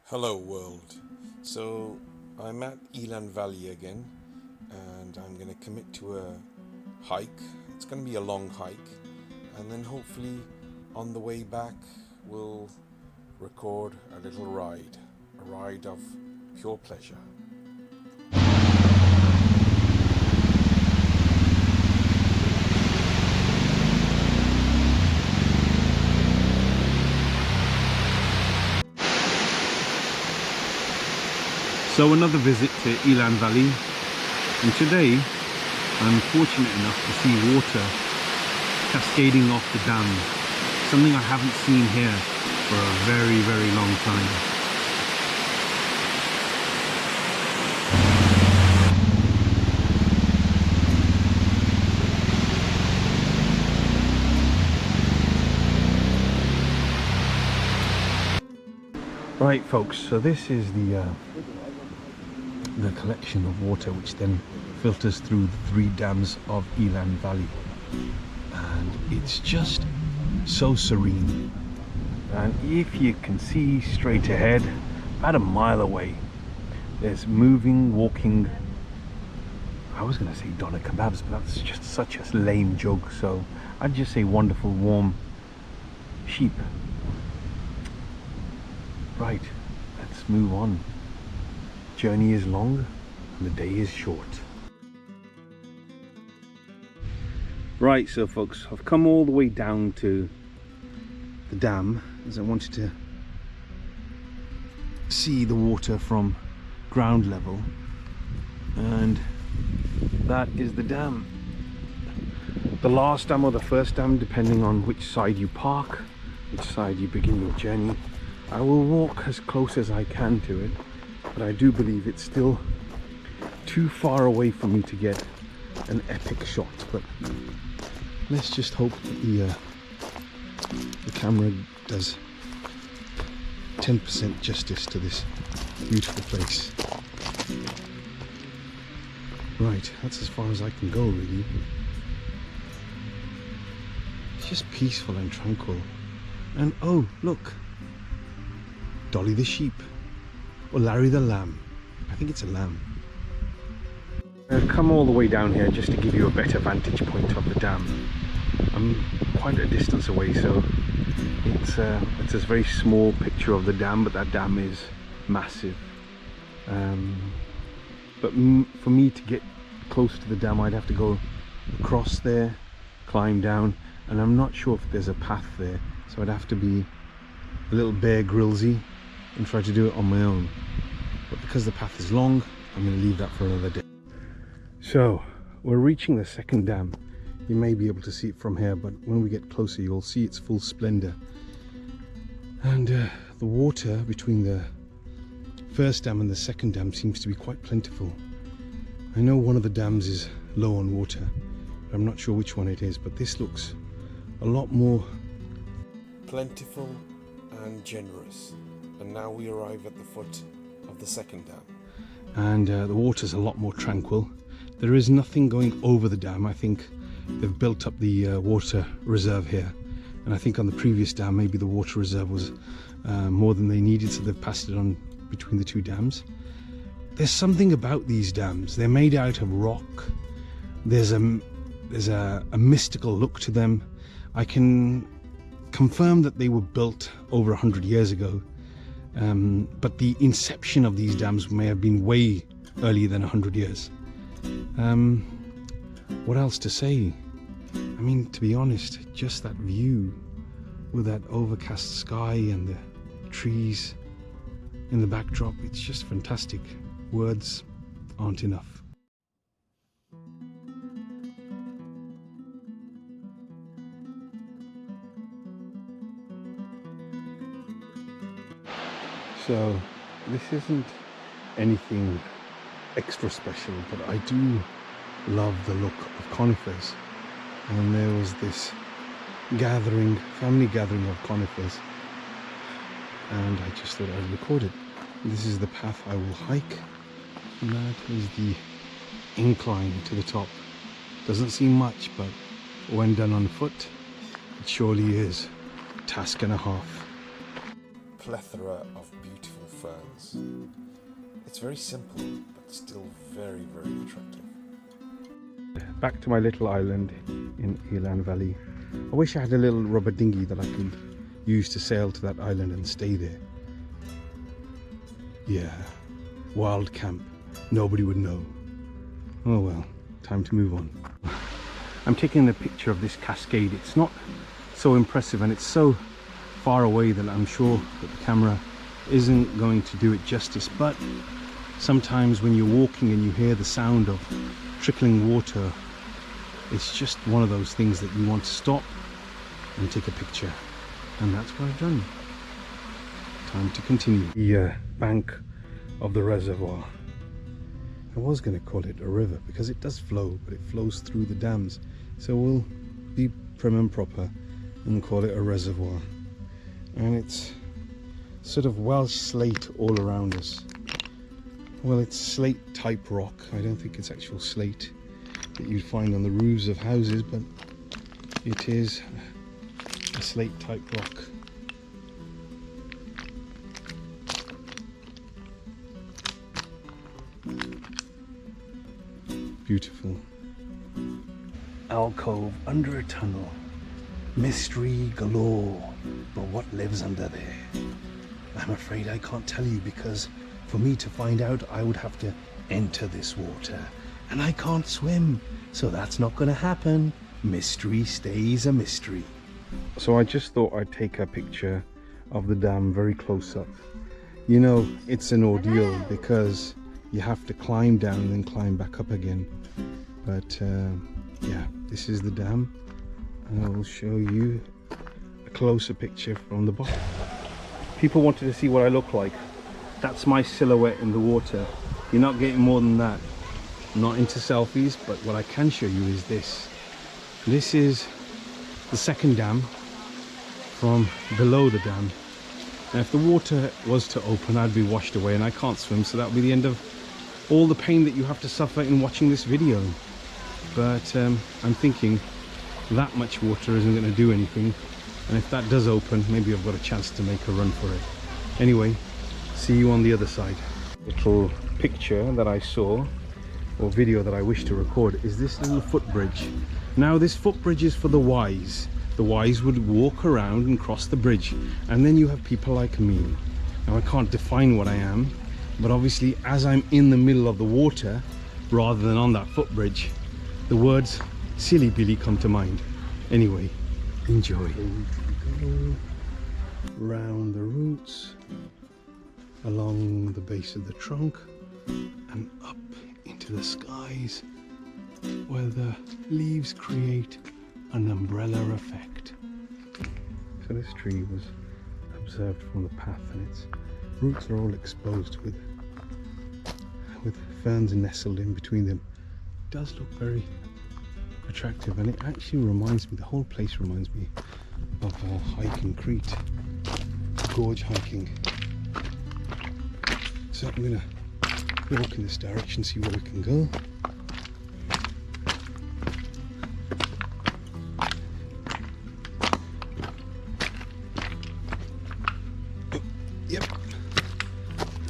Hello world. So I'm at Elan Valley again, and I'm going to commit to a hike. It's going to be a long hike, and then hopefully on the way back we'll record a little ride, a ride of pure pleasure. So another visit to Elan Valley, and today I'm fortunate enough to see water cascading off the dam, something I haven't seen here for a very, very long time. Right folks, so this is the collection of water which then filters through the 3 dams of Elan Valley, and it's just so serene. And if you can see straight ahead, about a mile away, there's walking, I was going to say doner kebabs, but that's just such a lame joke, so I'd just say wonderful warm sheep. Right, let's move on. Journey is long and the day is short. Right, so folks, I've come all the way down to the dam as I wanted to see the water from ground level, and that is the dam. The last dam or the first dam, depending on which side you park, which side you begin your journey. I will walk as close as I can to it, but I do believe it's still too far away for me to get an epic shot. But let's just hope that the camera does 10% justice to this beautiful place. Right, that's as far as I can go really. It's just peaceful and tranquil. And oh look, Dolly the sheep, or Larry the lamb. I think it's a lamb. I've come all the way down here just to give you a better vantage point of the dam. I'm quite a distance away, so it's a very small picture of the dam, but that dam is massive. But for me to get close to the dam, I'd have to go across there, climb down, and I'm not sure if there's a path there, so I'd have to be a little Bear Grillsy and try to do it on my own. But because the path is long, I'm going to leave that for another day. So we're reaching the second dam. You may be able to see it from here, but when we get closer you'll see its full splendor. And the water between the first dam and the second dam seems to be quite plentiful. I know one of the dams is low on water, but I'm not sure which one it is, but this looks a lot more Plentiful and generous. And now we arrive at the foot of the second dam. And the water's a lot more tranquil. There is nothing going over the dam. I think they've built up the water reserve here, and I think on the previous dam maybe the water reserve was more than they needed, so they've passed it on between the 2 dams. There's something about these dams. They're made out of rock. There's a mystical look to them. I can confirm that they were built over 100 years ago, but the inception of these dams may have been way earlier than 100 years. What else to say? I mean, to be honest, just that view with that overcast sky and the trees in the backdrop, it's just fantastic. Words aren't enough. So this isn't anything extra special, but I do love the look of conifers, and there was this family gathering of conifers, and I just thought I'd record it. This is the path I will hike, and that is the incline to the top. Doesn't seem much, but when done on foot, it surely is a task and a half. plethora of beautiful ferns. It's very simple, but still very, very attractive. Back to my little island in Elan Valley. I wish I had a little rubber dinghy that I could use to sail to that island and stay there. Yeah, wild camp. Nobody would know. Oh well, time to move on. I'm taking a picture of this cascade. It's not so impressive and it's so far away that I'm sure that the camera isn't going to do it justice, but sometimes when you're walking and you hear the sound of trickling water, it's just one of those things that you want to stop and take a picture, and that's what I've done. Time to continue. The bank of the reservoir. I was going to call it a river because it does flow, but it flows through the dams, so we'll be prim and proper and call it a reservoir. And it's sort of Welsh slate all around us. Well, it's slate type rock. I don't think it's actual slate that you'd find on the roofs of houses, but it is a slate type rock. Beautiful. Alcove under a tunnel. Mystery galore. But what lives under there? I'm afraid I can't tell you, because for me to find out I would have to enter this water. And I can't swim, so that's not going to happen. Mystery stays a mystery. So I just thought I'd take a picture of the dam very close up. You know, it's an ordeal because you have to climb down and then climb back up again. But yeah, this is the dam, and I will show you a closer picture from the bottom. People wanted to see what I look like. That's my silhouette in the water. You're not getting more than that. I'm not into selfies, but what I can show you is this. This is the second dam from below the dam. Now if the water was to open, I'd be washed away, and I can't swim, so that would be the end of all the pain that you have to suffer in watching this video. But I'm thinking that much water isn't going to do anything, and if that does open, maybe I've got a chance to make a run for it. Anyway, see you on the other side. Little picture that I saw, or video that I wish to record, is this little footbridge. Now this footbridge is for the wise. The wise would walk around and cross the bridge, and then you have people like me. Now I can't define what I am, but obviously as I'm in the middle of the water rather than on that footbridge, the words silly Billy come to mind. Anyway, enjoy. Go round the roots, along the base of the trunk, and up into the skies, where the leaves create an umbrella effect. So this tree was observed from the path, and its roots are all exposed with ferns nestled in between them. It does look very attractive, and it actually reminds me, the whole place reminds me of a hike in Crete, gorge hiking. So I'm gonna walk in this direction, see where we can go. Oh, yep.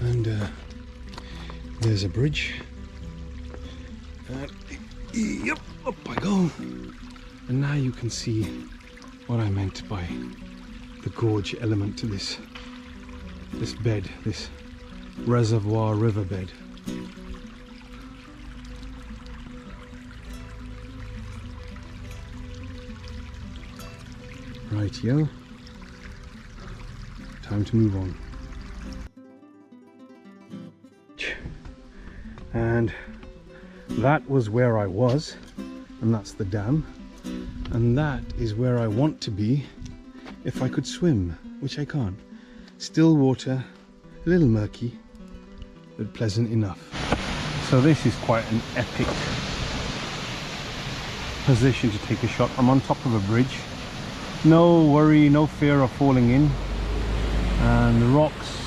And there's a bridge. And yep, up I go. And now you can see what I meant by the gorge element to this bed, this reservoir riverbed. Rightio. Time to move on. And that was where I was, and that's the dam, and that is where I want to be if I could swim, which I can't. Still water, a little murky, but pleasant enough. So this is quite an epic position to take a shot. I'm on top of a bridge, no worry, no fear of falling in, and the rocks,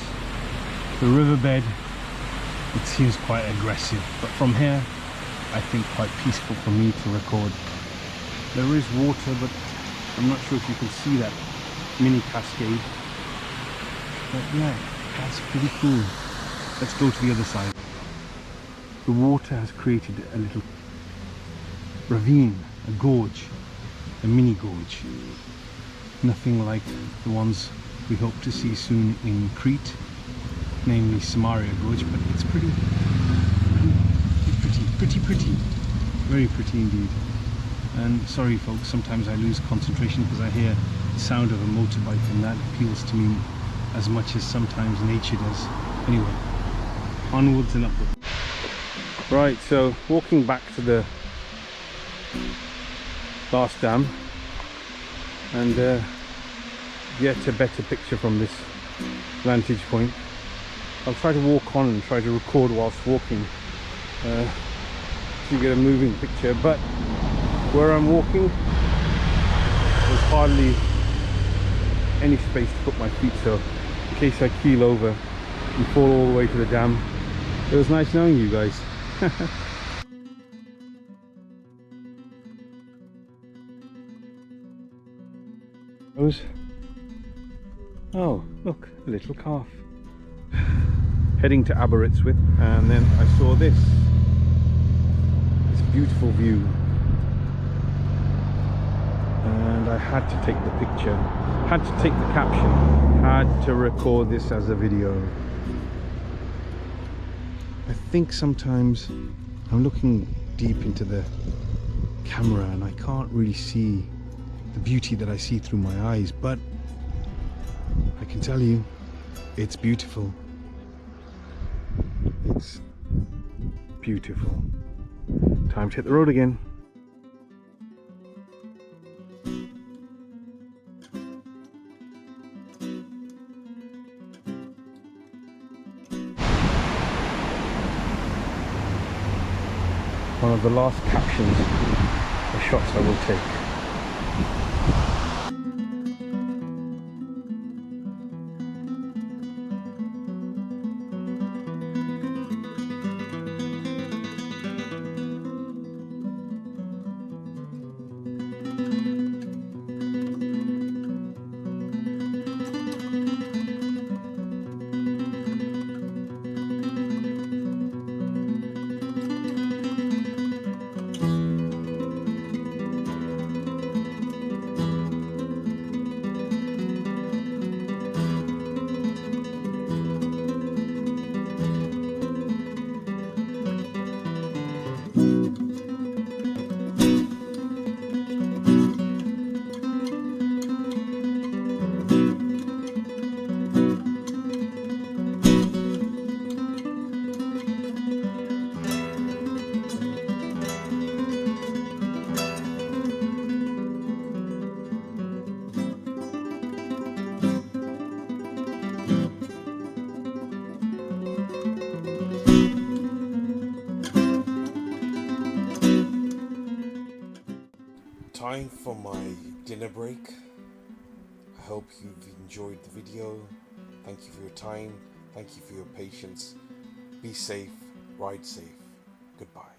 the riverbed, it seems quite aggressive, but from here I think quite peaceful for me to record. There is water, but I'm not sure if you can see that mini cascade. But yeah, that's pretty cool. Let's go to the other side. The water has created a little ravine, a gorge, a mini gorge. Nothing like the ones we hope to see soon in Crete, namely Samaria Gorge, but it's pretty, very pretty indeed. And sorry folks, sometimes I lose concentration because I hear the sound of a motorbike, and that appeals to me as much as sometimes nature does. Anyway, onwards and upwards. Right, so walking back to the last dam and get a better picture from this vantage point. I'll try to walk on and try to record whilst walking so you get a moving picture, but where I'm walking there's hardly any space to put my feet, so in case I keel over and fall all the way to the dam. It was nice knowing you guys. Oh, look, a little calf. Heading to Aberystwyth, and then I saw this beautiful view, and I had to take the picture, had to take the caption, had to record this as a video. I think sometimes I'm looking deep into the camera and I can't really see the beauty that I see through my eyes, but I can tell you it's beautiful. It's beautiful. Time to hit the road again. One of the last captions, the shots I will take. Time for my dinner break. I hope you've enjoyed the video. Thank you for your time. Thank you for your patience. Be safe, ride safe. Goodbye.